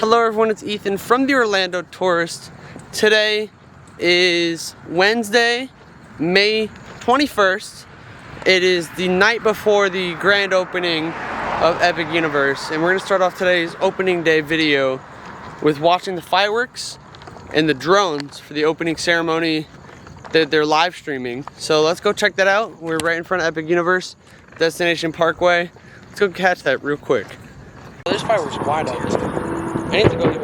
Hello everyone, it's Ethan from the Orlando Tourist. Today is Wednesday, May 21st. It is the night before the grand opening of Epic Universe, and we're going to start off today's opening day video with watching the fireworks and the drones for the opening ceremony that they're live streaming. So let's go check that out. We're right in front of Epic Universe, Destination Parkway. Let's go catch that real quick. There's fireworks wide open. I need to go even.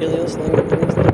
Helios landing things there.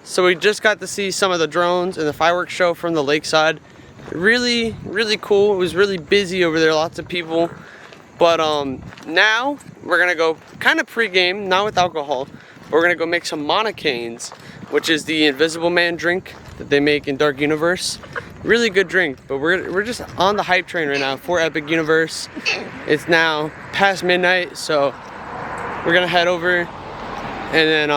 So we just got to see some of the drones and the fireworks show from the lakeside. Really cool. It was really busy over there, lots of people. But now we're gonna go kind of pre-game, not with alcohol. We're gonna go make some Monacanes, which is the Invisible Man drink that they make in Dark Universe. Really good drink, but we're just on the hype train right now for Epic Universe. It's now past midnight, so we're gonna head over, and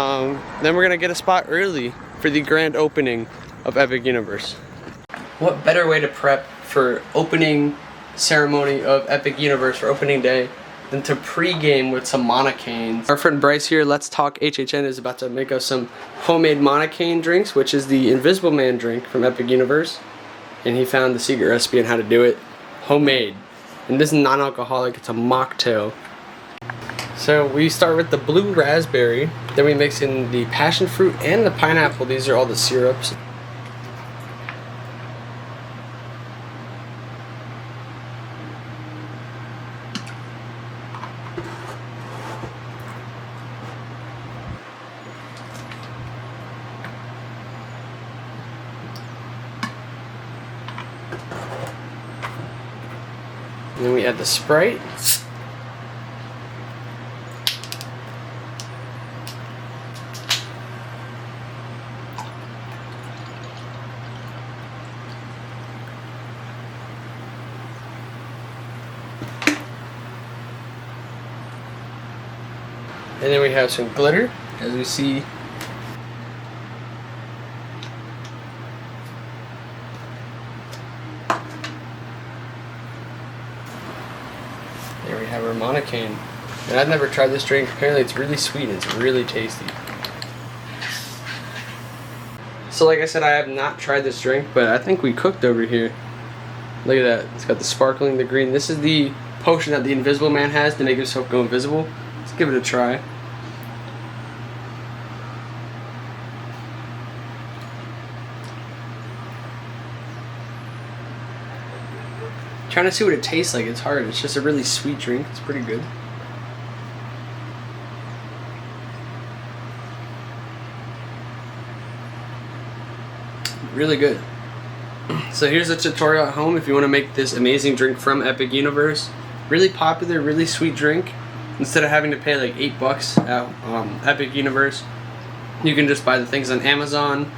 then we're gonna get a spot early for the grand opening of Epic Universe. What better way to prep for opening ceremony of Epic Universe for opening day than to pre-game with some Monacanes. Our friend Bryce here, Let's Talk HHN, is about to make us some homemade Monacane drinks, which is the Invisible Man drink from Epic Universe. And he found the secret recipe on how to do it homemade. And this is non-alcoholic, it's a mocktail. So we start with the blue raspberry, then we mix in the passion fruit and the pineapple. These are all the syrups. And then we add the Sprite. And then we have some glitter, as we see. There we have our Monacan. And I've never tried this drink. Apparently it's really sweet and it's really tasty. So like I said, I have not tried this drink, but I think we cooked over here. Look at that. It's got the sparkling, the green. This is the potion that the Invisible Man has to make himself go invisible. Let's give it a try. Trying to see what it tastes like, it's hard. It's just a really sweet drink. It's pretty good. Really good. So here's a tutorial at home if you want to make this amazing drink from Epic Universe. Really popular, really sweet drink. Instead of having to pay like $8 at Epic Universe, you can just buy the things on Amazon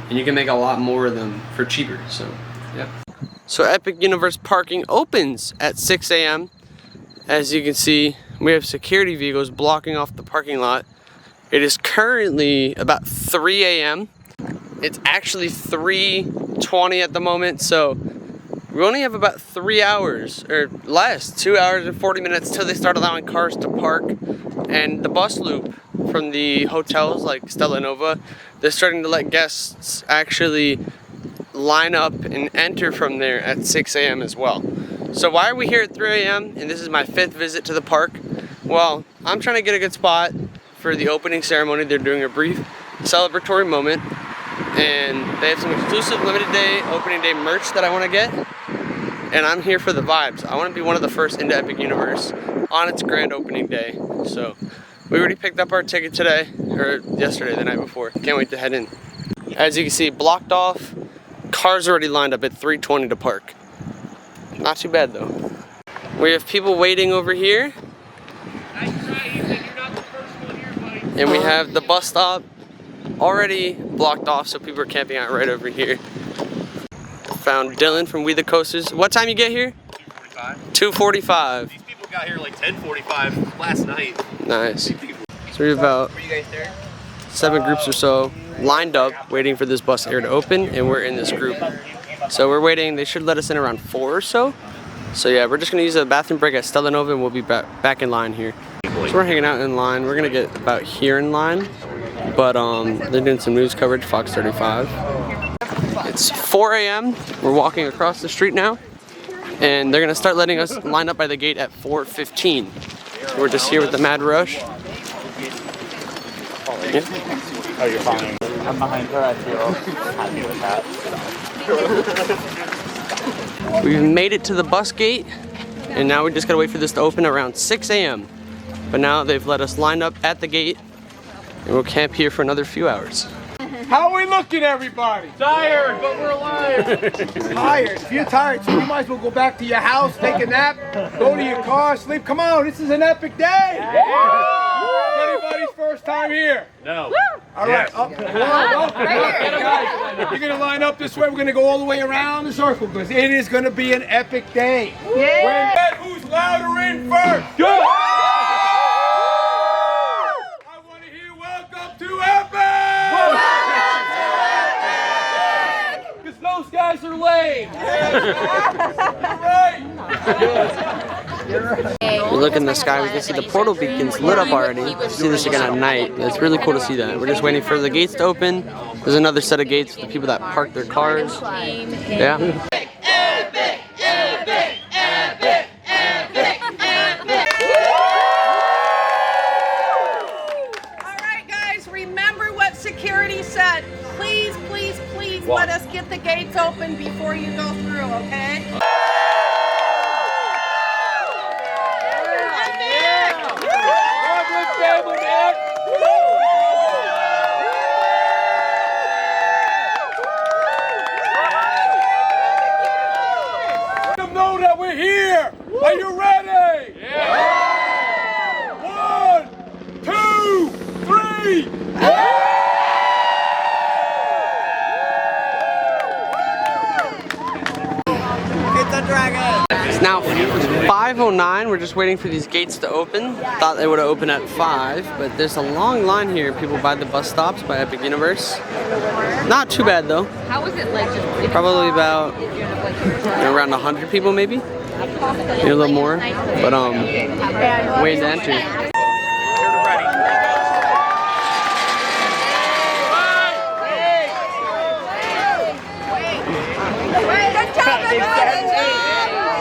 and you can make a lot more of them for cheaper. So, yeah. So Epic Universe parking opens at 6 a.m. As you can see, we have security vehicles blocking off the parking lot. It is currently about 3 a.m. It's actually 3:20 at the moment, so we only have about 3 hours, or less, 2 hours and 40 minutes till they start allowing cars to park. And the bus loop from the hotels like Stella Nova, they're starting to let guests actually line up and enter from there at 6 a.m. as well. So why are we here at 3 a.m. and this is my 5th visit to the park? Well, I'm trying to get a good spot for the opening ceremony. They're doing a brief celebratory moment and they have some exclusive limited day, opening day merch that I want to get. And I'm here for the vibes. I want to be one of the first into Epic Universe on its grand opening day. So we already picked up our ticket today, or yesterday, the night before. Can't wait to head in. As you can see, blocked off. Cars already lined up at 3:20 to park. Not too bad though. We have people waiting over here. And we have the bus stop already blocked off, so people are camping out right over here. Found Dylan from We The Coasters. What time you get here? 2:45. 2:45. These people got here like 10:45 last night. Nice. So we have about 7 groups or so lined up waiting for this bus area to open, and we're in this group. So we're waiting. They should let us in around 4 or so. So yeah, we're just gonna use a bathroom break at Stella Nova and we'll be back in line here. So we're hanging out in line. We're gonna get about here in line, but they're doing some news coverage, Fox 35. It's 4 a.m. We're walking across the street now, and they're gonna start letting us line up by the gate at 4:15. We're just here with the mad rush. Yeah. Oh, you're fine. I'm behind her. I feel happy with that. We've made it to the bus gate, and now we just gotta wait for this to open around 6 a.m. But now they've let us line up at the gate, and we'll camp here for another few hours. How are we looking, everybody? Tired, but we're alive. Tired. If you're tired, so you might as well go back to your house, take a nap, go to your car, sleep. Come on, this is an epic day. Anybody's first time here? No. All right. Up. Guys, you're going to line up this way. We're going to go all the way around the circle because it is going to be an epic day. Yeah. Who's louder in first? Go! I want to hear welcome to Epic! Because those guys are lame. Right. We look in the sky, we can see the portal beacons lit up already. You see this again at night. It's really cool to see that. We're just waiting for the gates to open. There's another set of gates for the people that park their cars. Yeah. Epic, epic, epic, epic, epic. All right, guys, remember what security said. Please, please, please let us get the gates open before you go through, okay? Let them know that we're here. there? Are you ready? Yeah! 1, 2, 3! It's now 5:09. We're just waiting for these gates to open. Thought they would have opened at 5, but there's a long line here. People by the bus stops by Epic Universe. Not too bad though. How was it like? Just Probably about around 100 people maybe. Maybe a little more. But way to enter.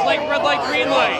Like red light, green light.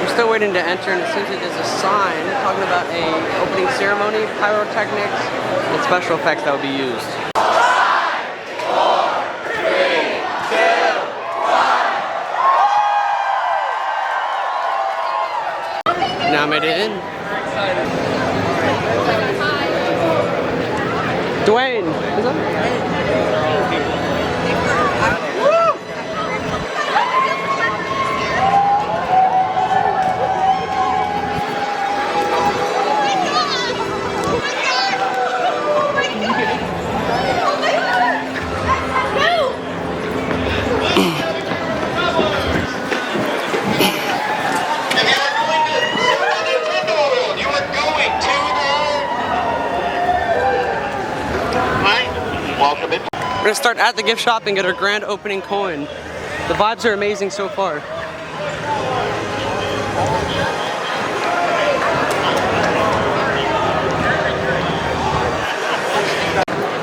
Still waiting to enter, and it seems like there's a sign talking about a opening ceremony, pyrotechnics, and special effects that will be used. 5, 4, 3, 2, 1. Now I made it in. Dwayne, what's up? We're gonna start at the gift shop and get our grand opening coin. The vibes are amazing so far.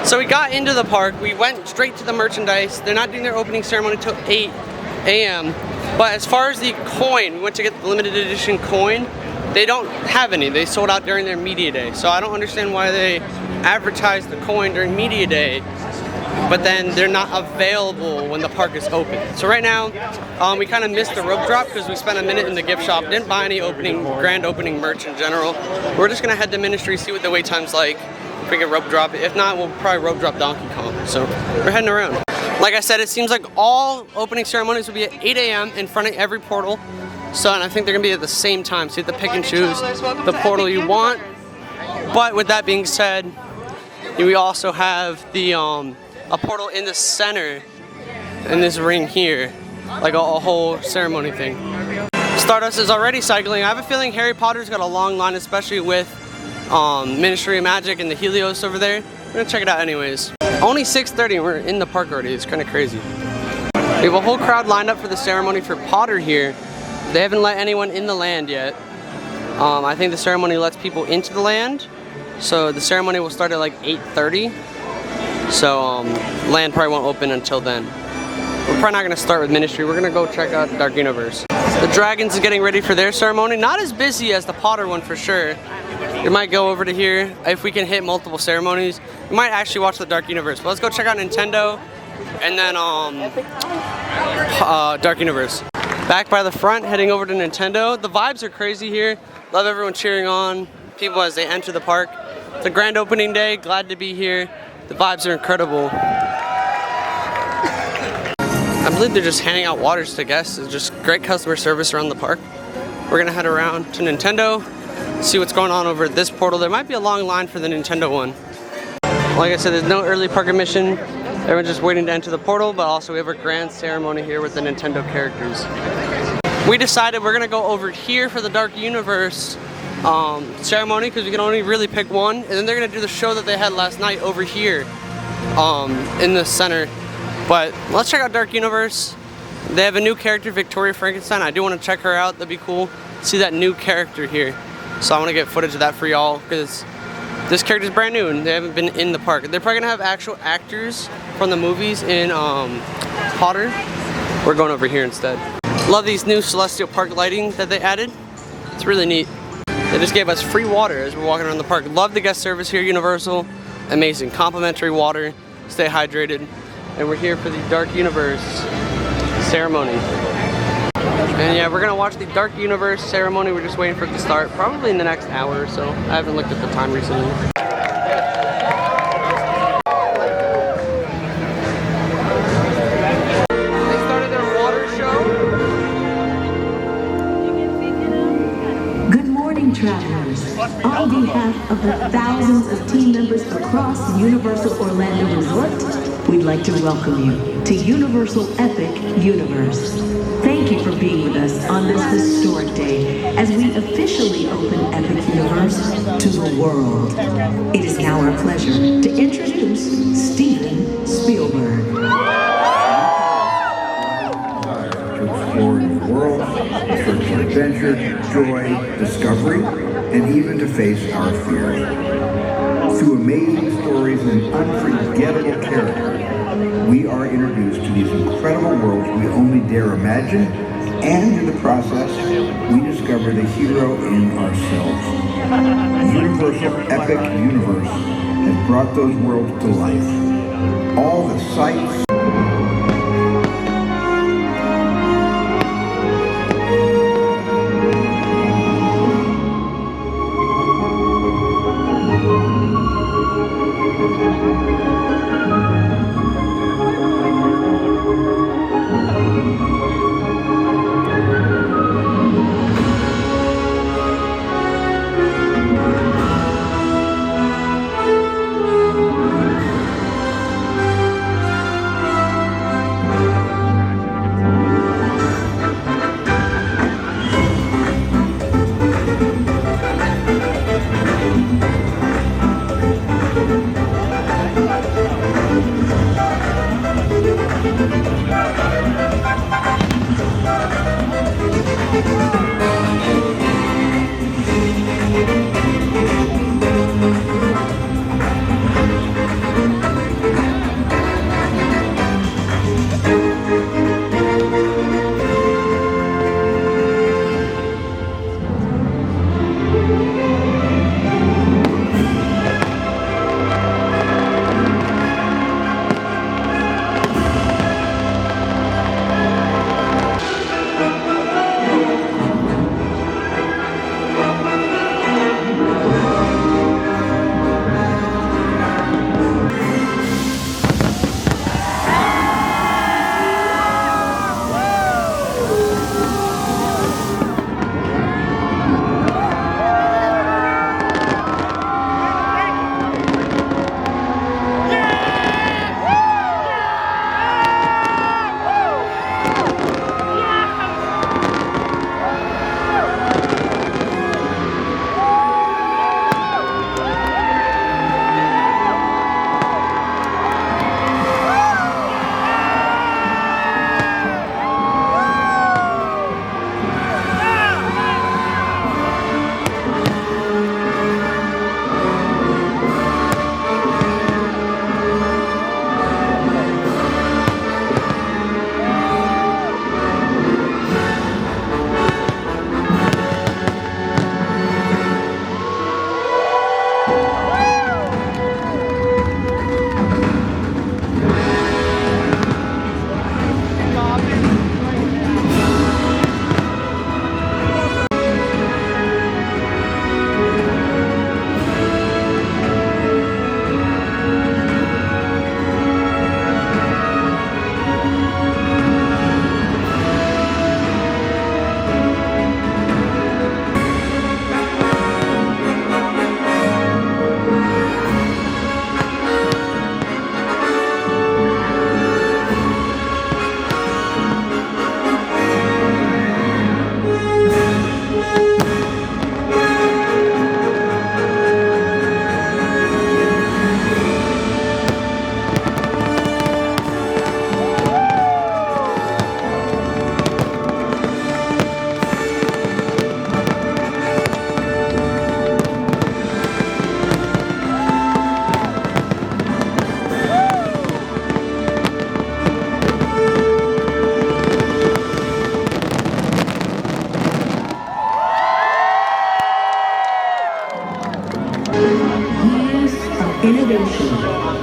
So we got into the park, we went straight to the merchandise. They're not doing their opening ceremony till 8 a.m. But as far as the coin, we went to get the limited edition coin. They don't have any, they sold out during their media day. So I don't understand why they advertise the coin during media day, but then they're not available when the park is open. So right now, we kind of missed the rope drop because we spent a minute in the gift shop, didn't buy any grand opening merch in general. We're just gonna head to Ministry, see what the wait time's like, if we can rope drop it. If not, we'll probably rope drop Donkey Kong. So we're heading around. Like I said, it seems like all opening ceremonies will be at 8 a.m. in front of every portal. So, and I think they're gonna be at the same time, so you have to pick and choose the portal you want. But with that being said, we also have the a portal in the center in this ring here, like a whole ceremony thing. Stardust is already cycling. I have a feeling Harry Potter's got a long line, especially with Ministry of Magic and the Helios over there. We're gonna check it out anyways. Only 6:30 and we're in the park already. It's kind of crazy. We have a whole crowd lined up for the ceremony for Potter here. They haven't let anyone in the land yet. I think the ceremony lets people into the land. So the ceremony will start at like 8:30. So land probably won't open until then. We're probably not gonna start with Ministry. We're gonna go check out Dark Universe. The Dragons is getting ready for their ceremony. Not as busy as the Potter one for sure. We might go over to here if we can hit multiple ceremonies. We might actually watch the Dark Universe. But let's go check out Nintendo and then Dark Universe. Back by the front, heading over to Nintendo. The vibes are crazy here. Love everyone cheering on people as they enter the park. It's a grand opening day. Glad to be here. The vibes are incredible. I believe they're just handing out waters to guests. It's just great customer service around the park. We're gonna head around to Nintendo, see what's going on over at this portal. There might be a long line for the Nintendo one. Like I said, there's no early park admission. Everyone's just waiting to enter the portal, but also we have our grand ceremony here with the Nintendo characters. We decided we're gonna go over here for the Dark Universe ceremony because we can only really pick one, and then they're gonna do the show that they had last night over here in the center. But let's check out Dark Universe. They have a new character, Victoria Frankenstein. I do want to check her out. That'd be cool. See that new character here. So I want to get footage of that for y'all because this character's brand new and they haven't been in the park. They're probably gonna have actual actors from the movies in Potter. We're going over here instead. Love these new Celestial Park lighting that they added. It's really neat. They just gave us free water as we're walking around the park. Love the guest service here, Universal. Amazing, complimentary water. Stay hydrated. And we're here for the Dark Universe ceremony. And yeah, we're gonna watch the Dark Universe ceremony. We're just waiting for it to start, probably in the next hour or so. I haven't looked at the time recently. They started their water show. Good morning, travelers. On behalf of the thousands of team members across Universal Orlando Resort, we'd like to welcome you to Universal Epic Universe. Thank you for being with us on this historic day as we officially open Epic Universe to the world. It is now our pleasure to introduce Steven Spielberg. To explore the world, search for adventure, joy, discovery, and even to face our fears. Through amazing stories and unforgettable characters, we are introduced to these incredible worlds we only dare imagine, and in the process, we discover the hero in ourselves. Universal Epic Universe has brought those worlds to life. All the sights, innovation,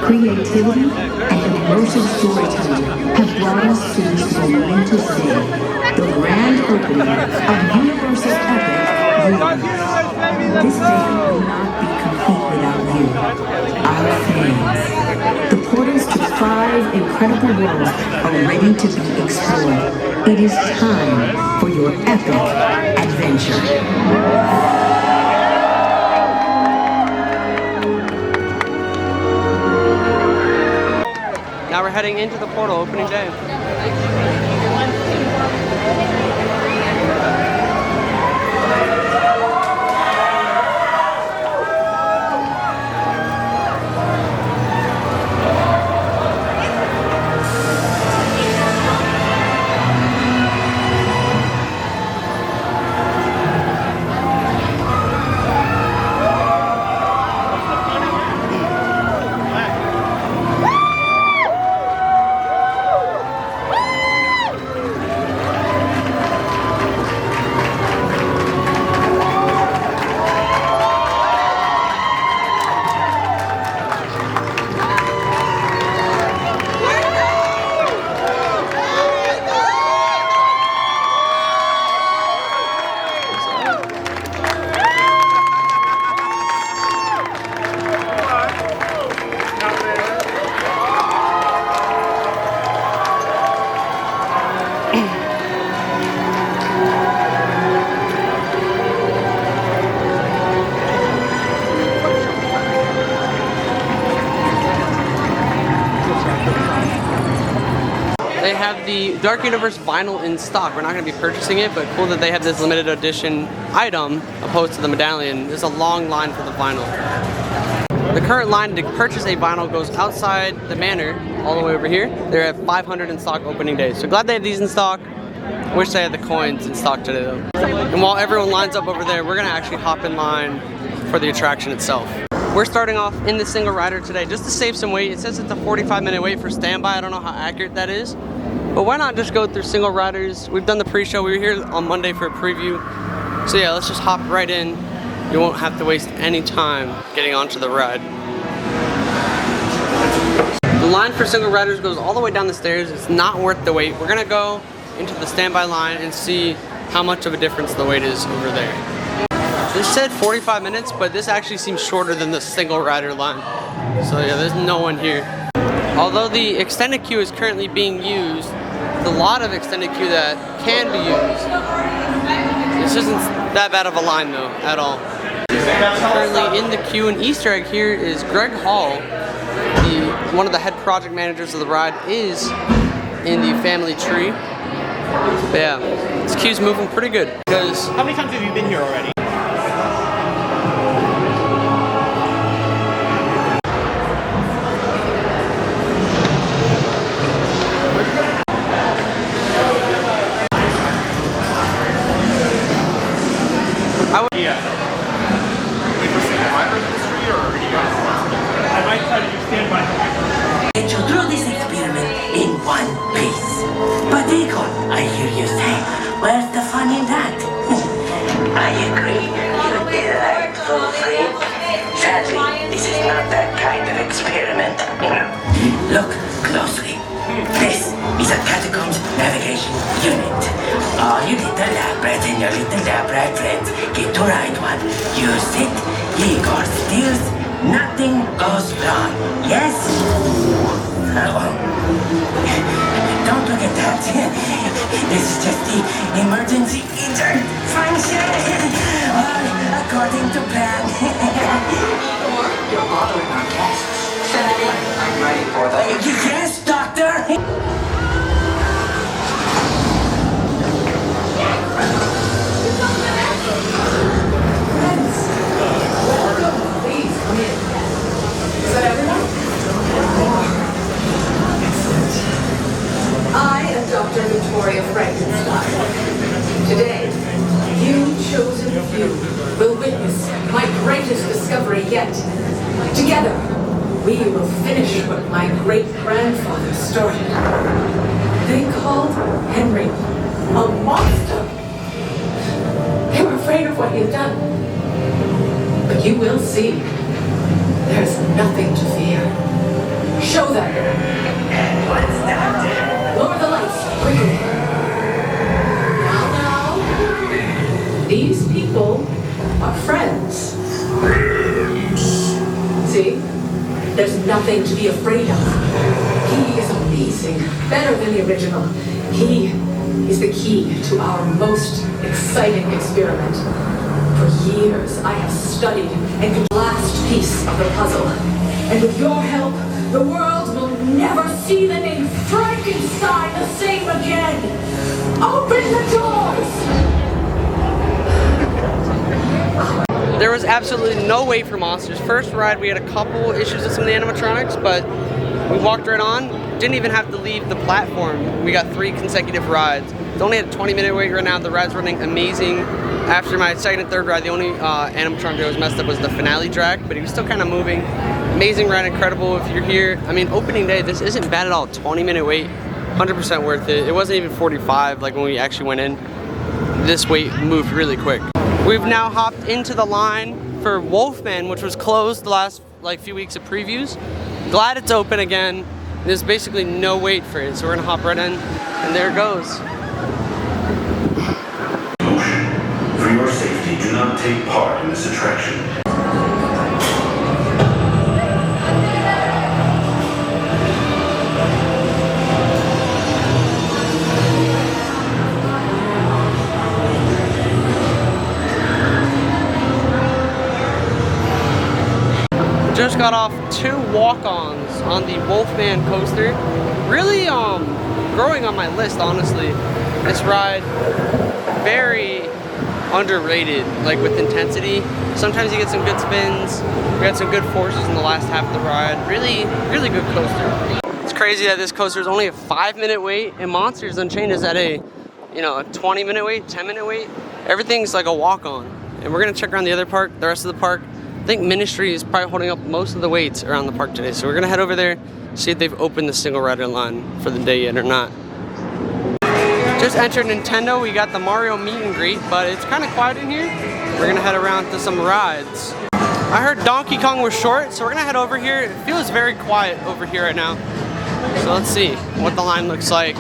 creativity, and immersive storytelling have brought us to this momentous day, the grand opening of Universal Epic Universe. This day will not be complete without you, our fans. The portals to 5 incredible worlds are ready to be explored. It is time for your epic adventure. Now we're heading into the portal opening day. They have the Dark Universe vinyl in stock. We're not going to be purchasing it, but cool that they have this limited edition item opposed to the medallion. There's a long line for the vinyl. The current line to purchase a vinyl goes outside the manor, all the way over here. They're at 500 in stock opening day. So glad they have these in stock. Wish they had the coins in stock today though. And while everyone lines up over there, we're going to actually hop in line for the attraction itself. We're starting off in the single rider today just to save some wait. It says it's a 45-minute wait for standby. I don't know how accurate that is. But why not just go through single riders? We've done the pre-show. We were here on Monday for a preview. So yeah, let's just hop right in. You won't have to waste any time getting onto the ride. The line for single riders goes all the way down the stairs. It's not worth the wait. We're gonna go into the standby line and see how much of a difference the wait is over there. This said 45 minutes, but this actually seems shorter than the single rider line. So yeah, there's no one here. Although the extended queue is currently being used, there's a lot of extended queue that can be used. This isn't that bad of a line though, at all. Currently in the queue, an Easter egg here is Greg Hall, one of the head project managers of the ride, is in the family tree. But yeah, this queue's moving pretty good. Because How many times have you been here already? Get you through this experiment in one piece. But Egon, I hear you say, where's the fun in that? I agree, you'd be delightful, friend. Sadly, this is not that kind of experiment. Look closely. This is a Catacombs Navigation Unit. All you little lab rats and your little lab rat friends get to ride one. Use it, Igor steers, nothing goes wrong. Yes? Don't look at that. This is just the emergency interfunction. All according to plan. You're bothering our guests. Senator, I'm ready for them. Yes, Doctor. Please come in. Is that everyone? I am Dr. Victoria Frankenstein. Today, you chosen few will witness my greatest discovery yet. Together, we will finish what my great-grandfather started. They called Henry a monster. They were afraid of what he had done. But you will see There's nothing to fear. Show them. Lower the lights, quickly. Now. These people are friends. See? There's nothing to be afraid of. He is amazing, better than the original. He is the key to our most exciting experiment. For years, I have studied and the last piece of the puzzle. And with your help, the world will never see the name Frankenstein the same again. Open the doors! There was absolutely no wait for Monsters. First ride, we had a couple issues with some of the animatronics, but we walked right on. Didn't even have to leave the platform. We got 3 consecutive rides. It's only at a 20-minute wait right now. The ride's running amazing. After my second and third ride, the only animatronic that was messed up was the finale track, but he was still kind of moving. Amazing ride, incredible if you're here. I mean, opening day, this isn't bad at all. 20-minute wait, 100% worth it. It wasn't even 45 like when we actually went in. This wait moved really quick. We've now hopped into the line for Wolfman, which was closed the last few weeks of previews. Glad it's open again. There's basically no wait for it, so we're gonna hop right in, and there it goes. For your safety, do not take part in this attraction. Just got off 2 walk-ons on the Wolfman coaster. Really growing on my list, honestly. This ride, very underrated, like with intensity. Sometimes you get some good spins. We had some good forces in the last half of the ride. Really, really good coaster. It's crazy that this coaster is only a 5-minute wait, and Monsters Unchained is at a 20-minute wait, 10-minute wait. Everything's like a walk-on. And we're gonna check around the other park, the rest of the park. I think Ministry is probably holding up most of the waits around the park today. So we're gonna head over there, see if they've opened the single rider line for the day yet or not. Just entered Nintendo, we got the Mario meet and greet, but it's kind of quiet in here. We're gonna head around to some rides. I heard Donkey Kong was short, so we're gonna head over here. It feels very quiet over here right now. So let's see what the line looks like.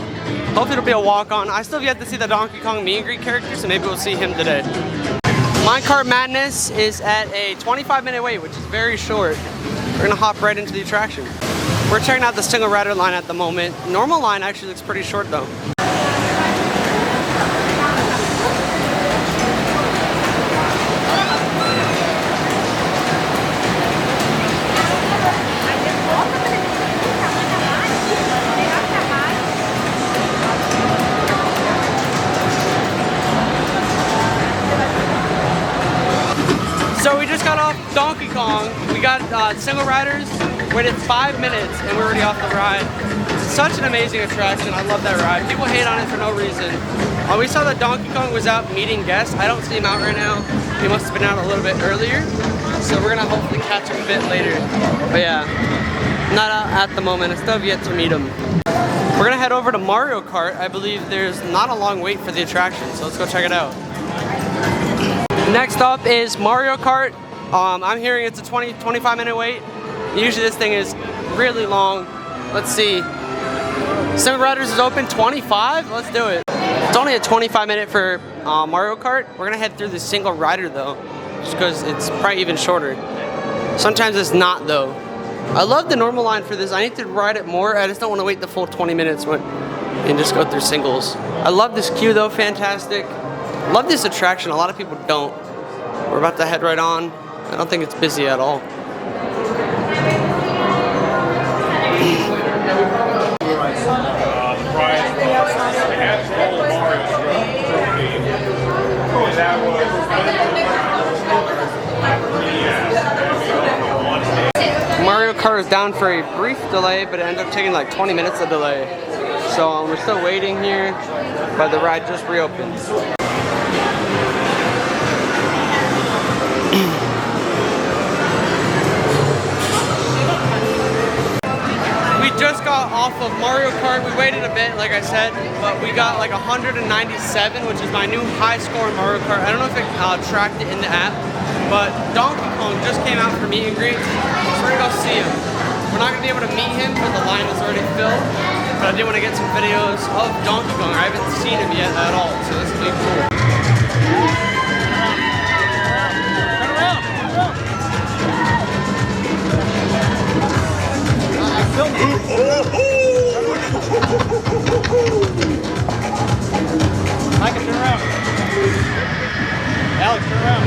Hopefully it'll be a walk-on. I still have yet to see the Donkey Kong meet and greet character, so maybe we'll see him today. Minecart Madness is at a 25-minute wait, which is very short. We're gonna hop right into the attraction. We're checking out the single rider line at the moment. Normal line actually looks pretty short though. So we just got off Donkey Kong. We got single riders, waited 5 minutes, and we're already off the ride. Such an amazing attraction. I love that ride. People hate on it for no reason. We saw that Donkey Kong was out meeting guests. I don't see him out right now. He must have been out a little bit earlier. So we're gonna hopefully catch him a bit later. But yeah, not out at the moment. I still have yet to meet him. We're gonna head over to Mario Kart. I believe there's not a long wait for the attraction, so let's go check it out. Next up is Mario Kart. I'm hearing it's a 25-minute wait. Usually this thing is really long. Let's see. Single Riders is open 25? Let's do it. It's only a 25-minute for Mario Kart. We're gonna head through the single rider though, just because it's probably even shorter. Sometimes it's not though. I love the normal line for this. I need to ride it more. I just don't want to wait the full 20 minutes and just go through singles. I love this queue though, fantastic. Love this attraction, a lot of people don't. We're about to head right on. I don't think it's busy at all. Mario Kart is down for a brief delay, but it ended up taking like 20 minutes of delay. So we're still waiting here, but the ride just reopened. We just got off of Mario Kart. We waited a bit, like I said, but we got like 197, which is my new high score in Mario Kart. I don't know if it tracked it in the app, but Donkey Kong just came out for meet and greets. we're gonna go see him. We're not gonna be able to meet him because the line is already filled, but I do want to get some videos of Donkey Kong. I haven't seen him yet at all, so this will be cool. Micah, turn around. Alex, turn around.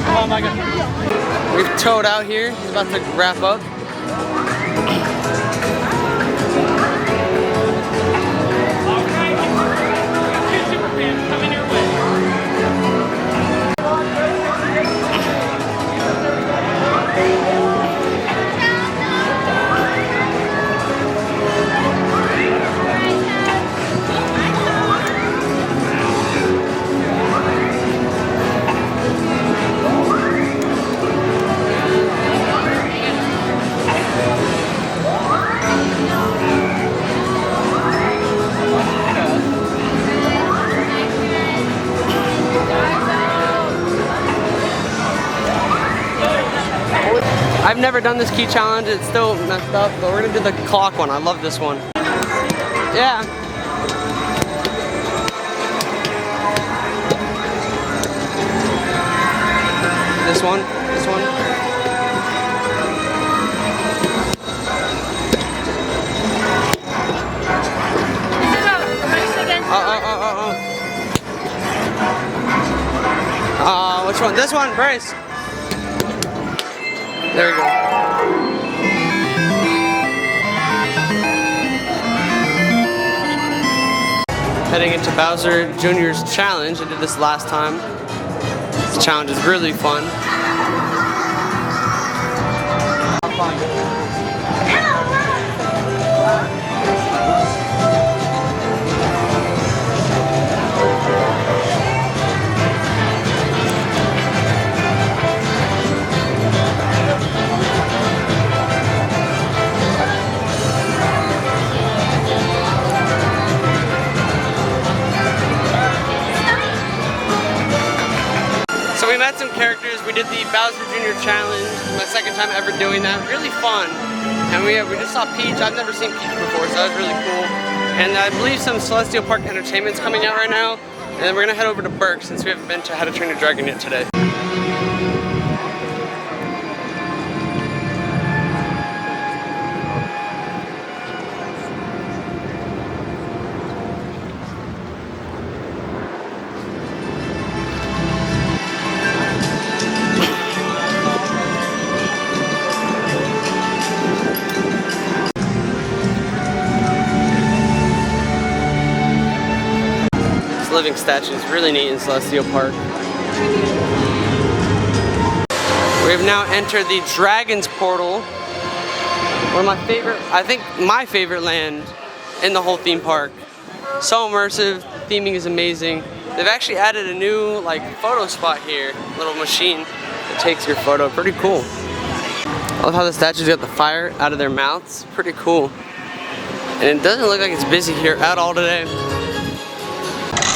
Come on, Micah. We've towed out here. He's about to wrap up. I've never done this key challenge, it's still messed up, but we're gonna do the clock one. I love this one. Yeah. This one, this one. Which one? This one, Bryce. There we go. Heading into Bowser Jr.'s challenge. I did this last time. This challenge is really fun. So we met some characters, we did the Bowser Jr. challenge, my second time ever doing that, really fun. And we just saw Peach, I've never seen Peach before, so that was really cool. And I believe some Celestial Park Entertainment's coming out right now, and then we're gonna head over to Burke since we haven't been to How to Train Your Dragon yet today. Living statues, really neat in Celestial Park. We have now entered the Dragon's Portal. One of my favorite, I think my favorite land in the whole theme park. So immersive, theming is amazing. They've actually added a new photo spot here, little machine that takes your photo, pretty cool. I love how the statues got the fire out of their mouths, pretty cool. And it doesn't look like it's busy here at all today.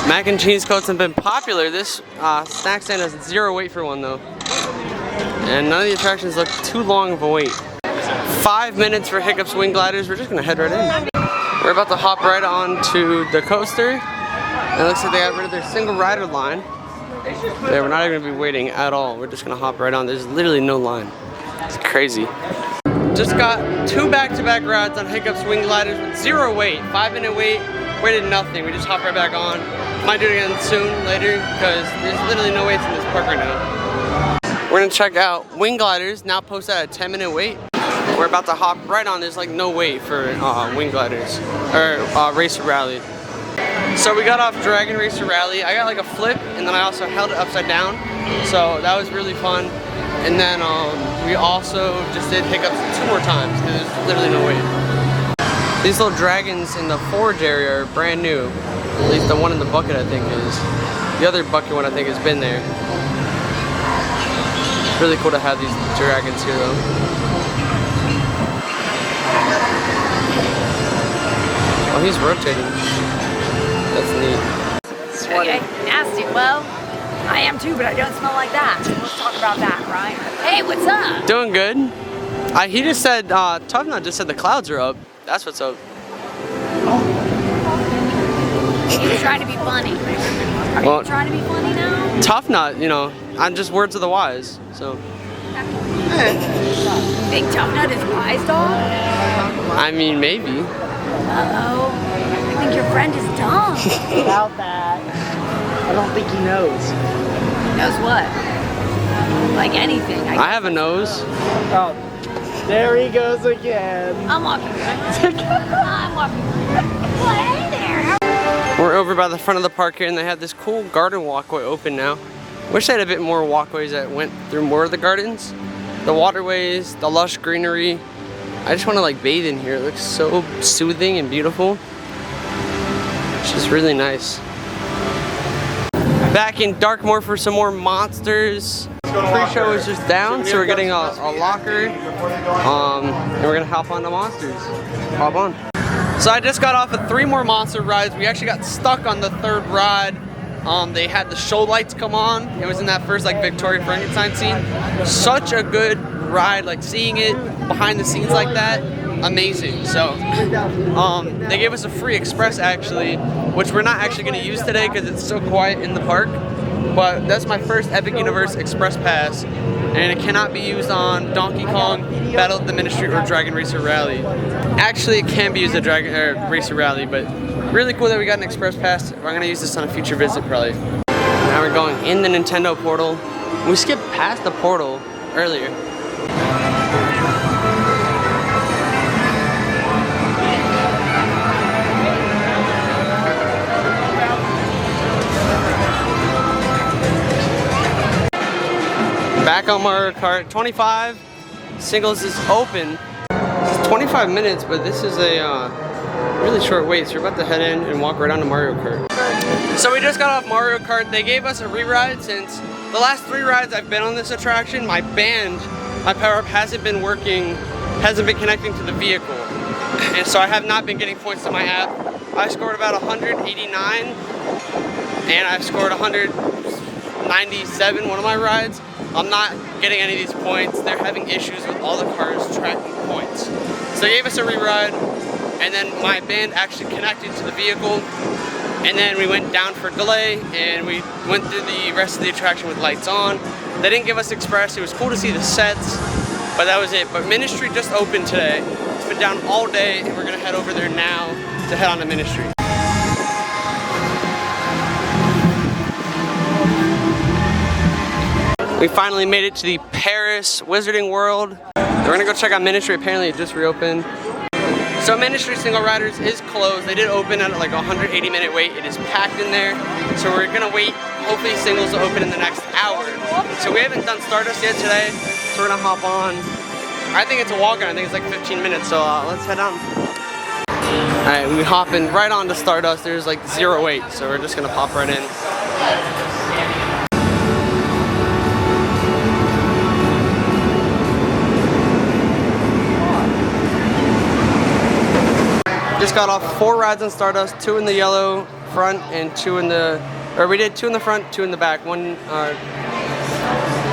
Mac and cheese coats have been popular. This snack stand has 0 wait for one though. And none of the attractions look too long of a wait. 5 minutes for Hiccup's Wing Gliders. We're just gonna head right in. We're about to hop right on to the coaster. And it looks like they got rid of their single rider line. Yeah, we're not even gonna be waiting at all. We're just gonna hop right on. There's literally no line. It's crazy. Just got 2 back-to-back rides on Hiccup's Wing Gliders with 0 wait. 5-minute wait. Waited nothing. We just hopped right back on. Might do it again soon, later, because there's literally no waits in this park right now. We're gonna check out Wing Gliders, now posted at a 10-minute wait. We're about to hop right on. There's no wait for Wing Gliders, or Racer Rally. So we got off Dragon Racer Rally. I got a flip, and then I also held it upside down. So that was really fun. And then we also just did Hiccups 2 more times, because there's literally no wait. These little dragons in the forge area are brand new. At least the one in the bucket I think is. The other bucket one I think has been there. Really cool to have these dragons here though. Oh, he's rotating. That's neat. Okay, nasty. Well, I am too, but I don't smell like that. Let's talk about that, right? Hey, what's up? Doing good. He just said, Tough Nut just said the clouds are up. That's what's up. He was trying to be funny. Are you trying to be funny now? Tough Nut, you know, I'm just words of the wise, so. Think Tough Nut is wise, dog? I mean, maybe. Uh-oh. I think your friend is dumb. About that. I don't think he knows. Knows what? Like anything. I have a nose. Oh, there he goes again. I'm walking. I'm walking. Well, hey there. We're over by the front of the park here, and they have this cool garden walkway open now. Wish they had a bit more walkways that went through more of the gardens. The waterways, the lush greenery. I just want to like bathe in here. It looks so soothing and beautiful. It's just really nice. Back in Darkmoor for some more monsters. Pre-show is just down, so we're getting a locker. And we're gonna hop on the monsters. Hop on. So I just got off of 3 more monster rides. We actually got stuck on the 3rd ride. They had the show lights come on. It was in that first like Victoria Frankenstein scene. Such a good ride, like seeing it behind the scenes like that, amazing. So they gave us a free express actually, which we're not actually going to use today because it's so quiet in the park. But that's my first Epic Universe Express Pass, and it cannot be used on Donkey Kong, Battle of the Ministry, or Dragon Racer Rally. Actually, it can be used at Dragon Racer Rally, but really cool that we got an Express Pass. I'm gonna use this on a future visit probably. Now we're going in the Nintendo portal. We skipped past the portal earlier. Back on Mario Kart 25. Singles is open. It's 25 minutes, but this is a really short wait, so we're about to head in and walk right on to Mario Kart. So we just got off Mario Kart. They gave us a re-ride since the last 3 rides I've been on this attraction. My band, my power-up hasn't been working, hasn't been connecting to the vehicle. And so I have not been getting points to my app. I scored about 189, and I scored 197 one of my rides. I'm not getting any of these points. They're having issues with all the cars tracking points. So they gave us a re-ride, and then my band actually connected to the vehicle, and then we went down for delay, and we went through the rest of the attraction with lights on. They didn't give us express. It was cool to see the sets, but that was it. But Ministry just opened today. It's been down all day, and we're gonna head over there now to head on to Ministry. We finally made it to the Paris Wizarding World. We're gonna go check out Ministry. Apparently it just reopened. So Ministry Single Riders is closed. They did open at like a 180-minute wait. It is packed in there. So we're gonna wait. Hopefully Singles will open in the next hour. So we haven't done Stardust yet today. So we're gonna hop on. I think it's a walk-on. I think it's like 15 minutes. So let's head on. All right, we hopping right on to Stardust. There's like 0 wait. So we're just gonna pop right in. Just got off 4 rides on Stardust, 2 in the yellow front and 2 in the, or we did 2 in the front, 2 in the back. One,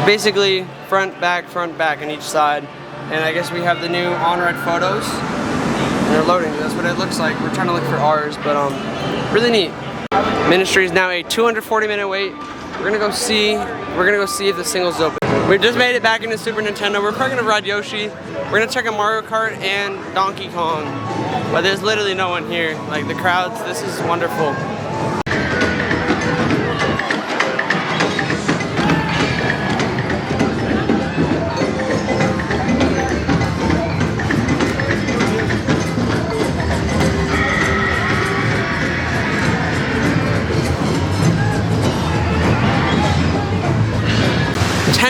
basically front, back on each side. And I guess we have the new on-ride photos. And they're loading, that's what it looks like. We're trying to look for ours, but really neat. Ministry is now a 240-minute wait. We're gonna go see if the Singles is open. We just made it back into Super Nintendo. We're probably gonna ride Yoshi. We're gonna check out Mario Kart and Donkey Kong. But there's literally no one here. Like the crowds, this is wonderful.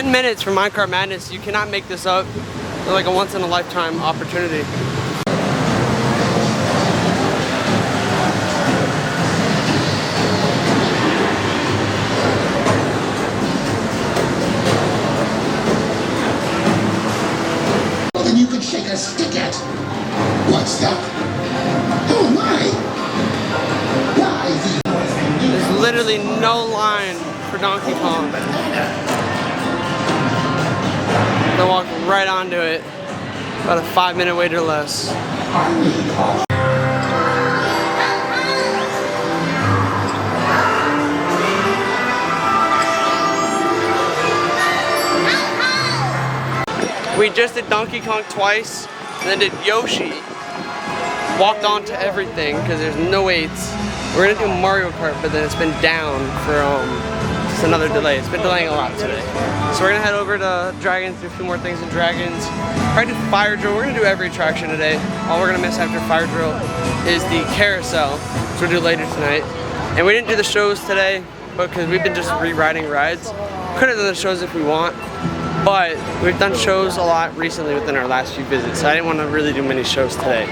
Minutes for Minecart Madness. You cannot make this up. It's like a once-in-a-lifetime opportunity. literally no line for Donkey Kong. I walked right onto it. About a 5-minute wait or less. We just did Donkey Kong twice, and then did Yoshi. Walked onto everything because there's no waits. We're gonna do Mario Kart, but then it's been down for just another delay. It's been delaying a lot today. So we're gonna head over to Dragons, do a few more things in Dragons. Probably do Fire Drill. We're gonna do every attraction today. All we're gonna miss after Fire Drill is the carousel, which we'll do later tonight. And we didn't do the shows today because we've been just re-riding rides. Could have done the shows if we want, but we've done shows a lot recently within our last few visits, so I didn't want to really do many shows today.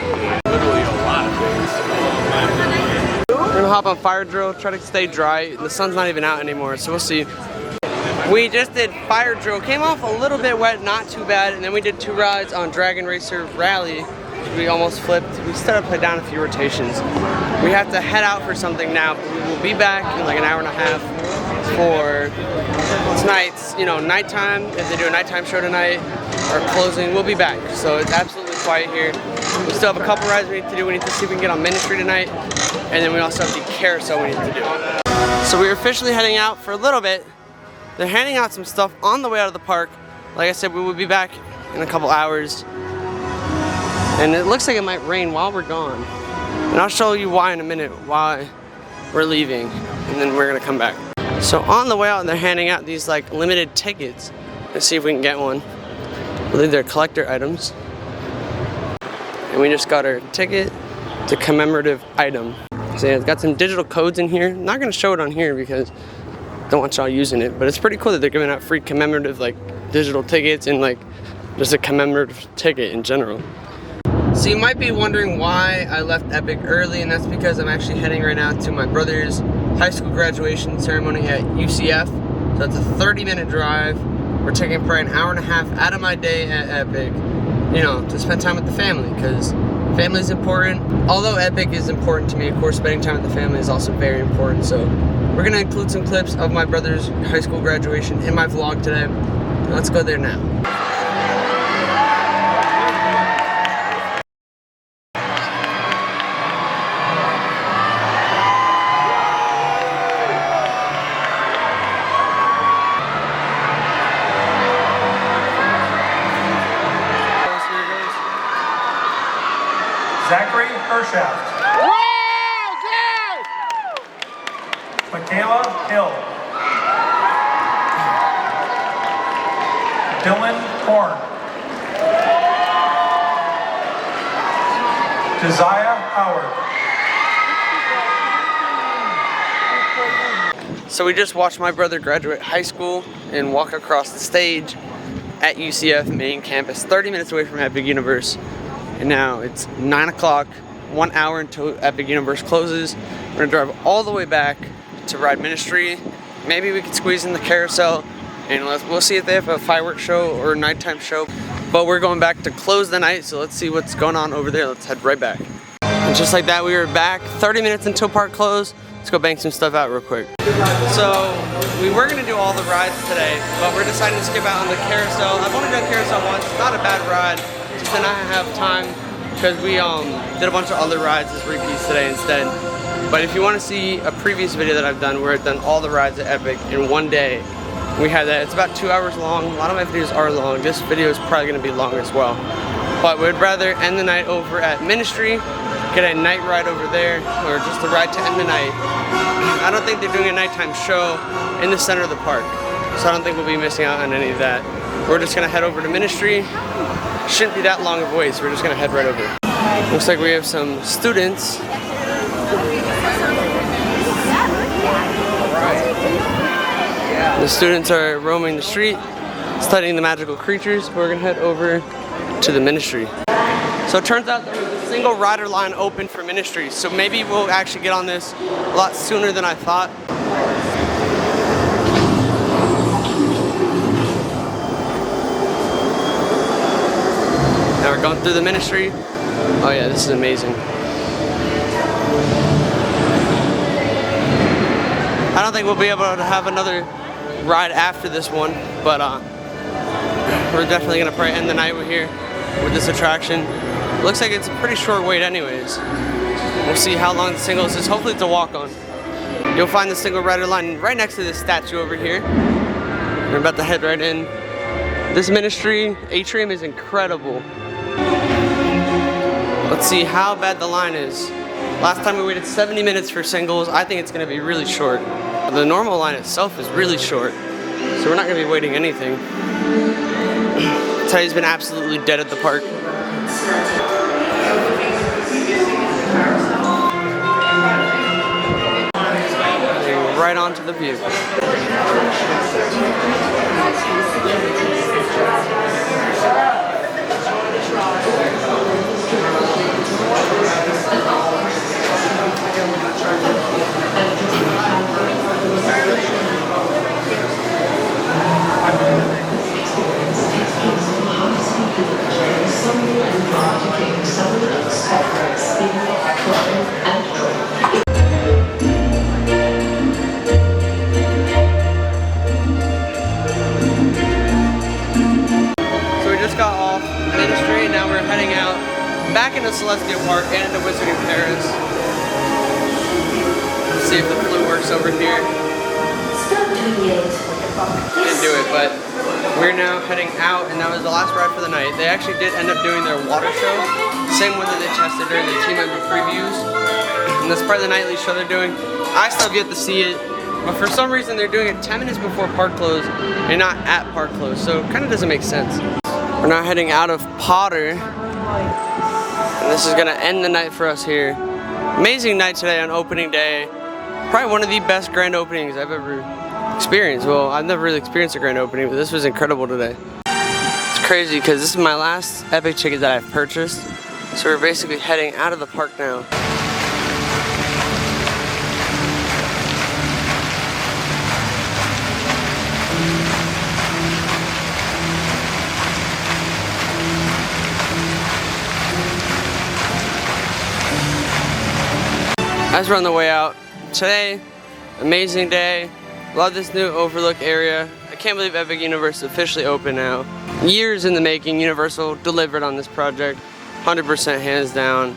Literally a lot of things. We're gonna hop on Fire Drill, try to stay dry. The sun's not even out anymore, so we'll see. We just did Fire Drill, came off a little bit wet, not too bad, and then we did 2 rides on Dragon Racer Rally. We almost flipped. We still had to put down a few rotations. We have to head out for something now, but we will be back in like an hour and a half for tonight's, nighttime. If they do a nighttime show tonight or closing, we'll be back. So it's absolutely quiet here. We still have a couple rides we need to do. We need to see if we can get on Ministry tonight, and then we also have the carousel we need to do. So we're officially heading out for a little bit. They're handing out some stuff on the way out of the park. Like I said, we will be back in a couple hours. And it looks like it might rain while we're gone. And I'll show you why in a minute, why we're leaving. And then we're gonna come back. So on the way out, they're handing out these like limited tickets. Let's see if we can get one. I believe they're collector items. And we just got our ticket. It's a commemorative item. So yeah, it's got some digital codes in here. I'm not gonna show it on here because I don't want y'all using it, but it's pretty cool that they're giving out free commemorative like digital tickets and like just a commemorative ticket in general. So you might be wondering why I left Epic early, and that's because I'm actually heading right now to my brother's high school graduation ceremony at UCF. So it's a 30-minute drive. We're taking probably an hour and a half out of my day at Epic, to spend time with the family, because family is important. Although Epic is important to me, of course, spending time with the family is also very important. So we're gonna include some clips of my brother's high school graduation in my vlog today. Let's go there now. Zachary Hershaft. Michaela Hill. Dylan Horn. Josiah Howard. So we just watched my brother graduate high school and walk across the stage at UCF main campus, 30 minutes away from Epic Universe. And now it's 9 o'clock, 1 hour until Epic Universe closes. We're gonna drive all the way back to ride Ministry. Maybe we could squeeze in the carousel, and we'll see if they have a fireworks show or a nighttime show. But we're going back to close the night, so let's see what's going on over there. Let's head right back. And just like that, we were back 30 minutes until park close. Let's go bang some stuff out real quick. So we were gonna do all the rides today, but we're deciding to skip out on the carousel. I've only done carousel once, it's not a bad ride. Just did not have time because we did a bunch of other rides as repeats today instead. But if you want to see a previous video that I've done where I've done all the rides at Epic in one day, we had that. It's about 2 hours long. A lot of my videos are long. This video is probably going to be long as well. But we'd rather end the night over at Ministry, get a night ride over there, or just a ride to end the night. I don't think they're doing a nighttime show in the center of the park, so I don't think we'll be missing out on any of that. We're just going to head over to Ministry. Shouldn't be that long of a wait, so we're just gonna head right over. Looks like we have some students. The students are roaming the street, studying the magical creatures. We're gonna head over to the Ministry. So it turns out there was a single rider line open for Ministry, so maybe we'll actually get on this a lot sooner than I thought. Now we're going through the Ministry. Oh yeah, this is amazing. I don't think we'll be able to have another ride after this one, but we're definitely gonna probably end the night here with this attraction. Looks like it's a pretty short wait anyways. We'll see how long the singles is. Hopefully it's a walk-on. You'll find the single rider line right next to this statue over here. We're about to head right in. This Ministry atrium is incredible. Let's see how bad the line is. Last time we waited 70 minutes for singles. I think it's gonna be really short. The normal line itself is really short, so we're not gonna be waiting anything. Today's been absolutely dead at the park. Right onto the view. Back into Celestial Park and into Wizarding Paris. See if the flu works over here. Didn't do it, but we're now heading out, and that was the last ride for the night. They actually did end up doing their water show, same one that they tested during the team member previews, and that's part of the nightly show they're doing. I still have yet to see it, but for some reason they're doing it 10 minutes before park close and not at park close, so it kind of doesn't make sense. We're now heading out of Potter. And this is gonna end the night for us here. Amazing night today on opening day. Probably one of the best grand openings I've ever experienced. Well, I've never really experienced a grand opening, but this was incredible today. It's crazy because this is my last Epic ticket that I've purchased. So we're basically heading out of the park now. As we're on the way out, today, amazing day. Love this new overlook area. I can't believe Epic Universe is officially open now. Years in the making, Universal delivered on this project. 100% hands down.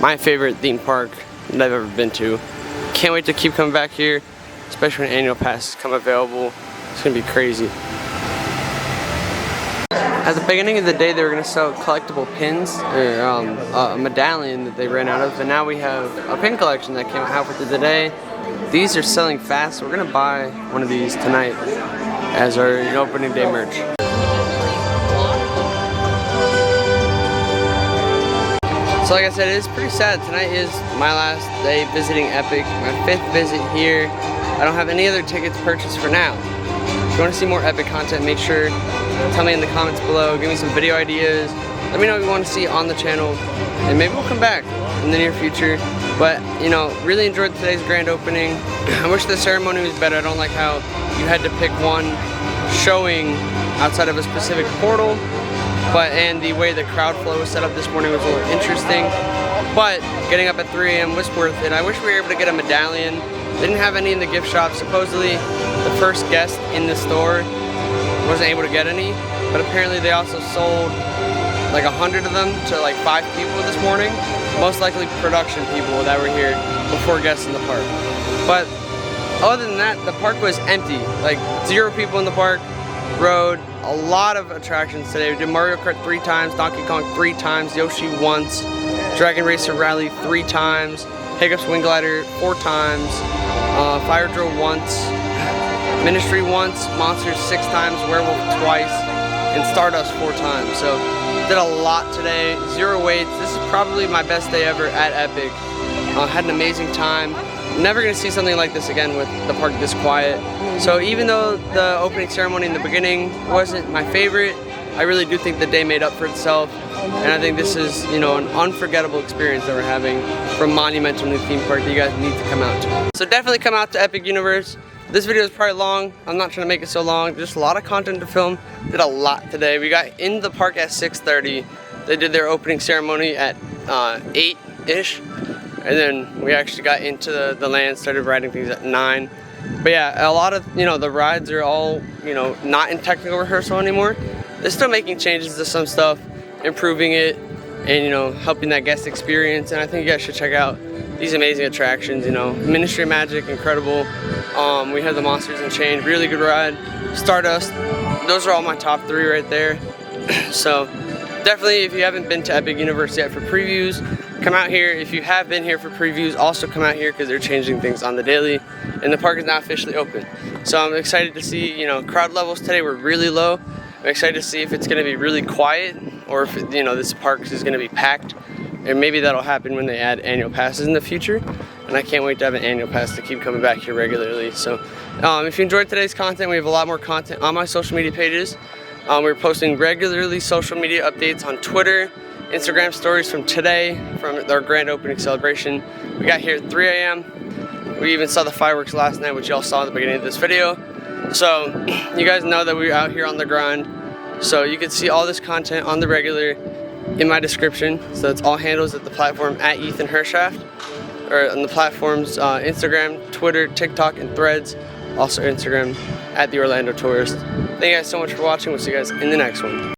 My favorite theme park that I've ever been to. Can't wait to keep coming back here, especially when annual passes come available. It's gonna be crazy. At the beginning of the day, they were going to sell collectible pins, or a medallion that they ran out of, and now we have a pin collection that came out halfway through the day. These are selling fast, so we're going to buy one of these tonight as our opening day merch. So like I said, it is pretty sad. Tonight is my last day visiting Epic, my 5th visit here. I don't have any other tickets purchased for now. If you want to see more Epic content, make sure tell me in the comments below, give me some video ideas, let me know what you want to see on the channel, and maybe we'll come back in the near future. But, you know, really enjoyed today's grand opening. I wish the ceremony was better. I don't like how you had to pick one showing outside of a specific portal, and the way the crowd flow was set up this morning was a little interesting. But getting up at 3 a.m. was worth it. I wish we were able to get a medallion. They didn't have any in the gift shop. Supposedly, the first guest in the store wasn't able to get any, but apparently they also sold like 100 of them to like 5 people this morning, most likely production people that were here before guests in the park. But other than that, the park was empty, like 0 people in the park. Rode a lot of attractions today. We did Mario Kart 3 times, Donkey Kong 3 times, Yoshi once, Dragon Racer Rally 3 times, Hiccups Wing Glider 4 times, Fire Drill once, Ministry once, Monsters 6 times, Werewolf twice, and Stardust 4 times. So did a lot today, 0 waits. This is probably my best day ever at Epic. Had an amazing time. Never gonna see something like this again with the park this quiet. So even though the opening ceremony in the beginning wasn't my favorite, I really do think the day made up for itself. And I think this is, you know, an unforgettable experience that we're having from monumental new theme park that you guys need to come out to. So definitely come out to Epic Universe. This video is probably long. I'm not trying to make it so long. Just a lot of content to film. Did a lot today. We got in the park at 6:30. They did their opening ceremony at 8-ish. And then we actually got into the land, started riding things at 9. But yeah, a lot of, you know, the rides are all, you know, not in technical rehearsal anymore. They're still making changes to some stuff, improving it, and, you know, helping that guest experience. And I think you guys should check out these amazing attractions. You know, Ministry of Magic, incredible. We have the Monsters and Chain, really good ride. Stardust, those are all my top 3 right there. So definitely, if you haven't been to Epic Universe yet for previews, come out here. If you have been here for previews, also come out here because they're changing things on the daily, and the park is now officially open. So I'm excited to see, you know, crowd levels today were really low. I'm excited to see if it's going to be really quiet, or if, you know, this park is going to be packed. And maybe that'll happen when they add annual passes in the future. And I can't wait to have an annual pass to keep coming back here regularly. So if you enjoyed today's content, we have a lot more content on my social media pages. We're posting regularly social media updates on Twitter, Instagram stories from today, from our grand opening celebration. We got here at 3 a.m. We even saw the fireworks last night, which y'all saw at the beginning of this video. So you guys know that we're out here on the grind. So you can see all this content on the regular in my description. So it's all handles at the platform at Ethan Hershaft, or on the platforms Instagram, Twitter, TikTok, and Threads. Also Instagram at the Orlando Tourist. Thank you guys so much for watching. We'll see you guys in the next one.